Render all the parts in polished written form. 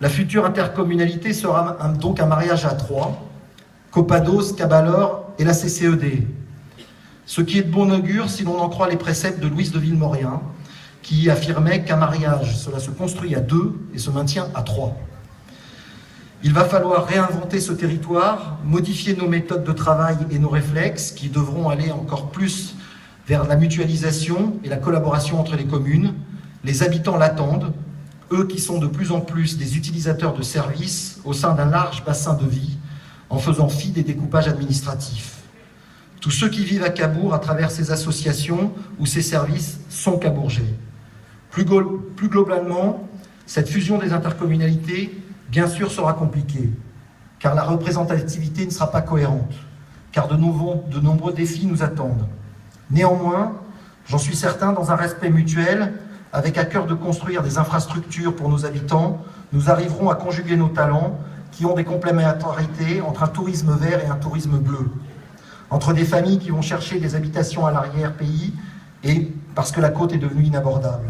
La future intercommunalité sera donc un mariage à trois, Copados, Cabalor et la CCED. Ce qui est de bon augure si l'on en croit les préceptes de Louise de Villemorien, qui affirmait qu'un mariage, cela se construit à deux et se maintient à trois. Il va falloir réinventer ce territoire, modifier nos méthodes de travail et nos réflexes qui devront aller encore plus vers la mutualisation et la collaboration entre les communes. Les habitants l'attendent, eux qui sont de plus en plus des utilisateurs de services au sein d'un large bassin de vie, en faisant fi des découpages administratifs. Tous ceux qui vivent à Cabourg à travers ces associations ou ces services sont cabourgais. Plus globalement, cette fusion des intercommunalités, bien sûr, sera compliquée, car la représentativité ne sera pas cohérente, car de nombreux défis nous attendent. Néanmoins, j'en suis certain, dans un respect mutuel, avec à cœur de construire des infrastructures pour nos habitants, nous arriverons à conjuguer nos talents qui ont des complémentarités entre un tourisme vert et un tourisme bleu, entre des familles qui vont chercher des habitations à l'arrière-pays et parce que la côte est devenue inabordable.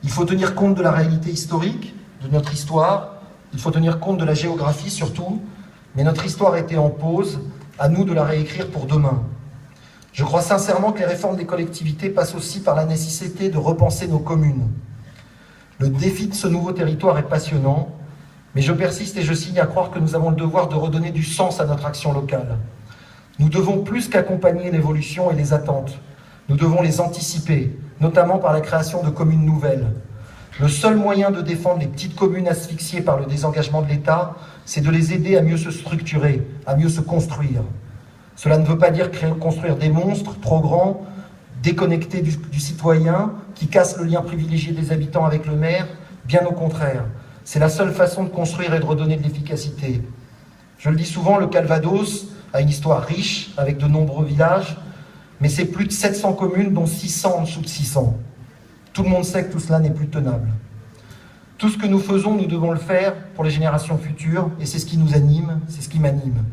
Il faut tenir compte de la réalité historique, de notre histoire, il faut tenir compte de la géographie surtout, mais notre histoire était en pause, à nous de la réécrire pour demain. Je crois sincèrement que les réformes des collectivités passent aussi par la nécessité de repenser nos communes. Le défi de ce nouveau territoire est passionnant, mais je persiste et je signe à croire que nous avons le devoir de redonner du sens à notre action locale. Nous devons plus qu'accompagner l'évolution et les attentes. Nous devons les anticiper, notamment par la création de communes nouvelles. Le seul moyen de défendre les petites communes asphyxiées par le désengagement de l'État, c'est de les aider à mieux se structurer, à mieux se construire. Cela ne veut pas dire construire des monstres trop grands, déconnectés du citoyen, qui cassent le lien privilégié des habitants avec le maire, bien au contraire. C'est la seule façon de construire et de redonner de l'efficacité. Je le dis souvent, le Calvados a une histoire riche, avec de nombreux villages, mais c'est plus de 700 communes, dont 600 en dessous de 600. Tout le monde sait que tout cela n'est plus tenable. Tout ce que nous faisons, nous devons le faire pour les générations futures, et c'est ce qui nous anime, c'est ce qui m'anime.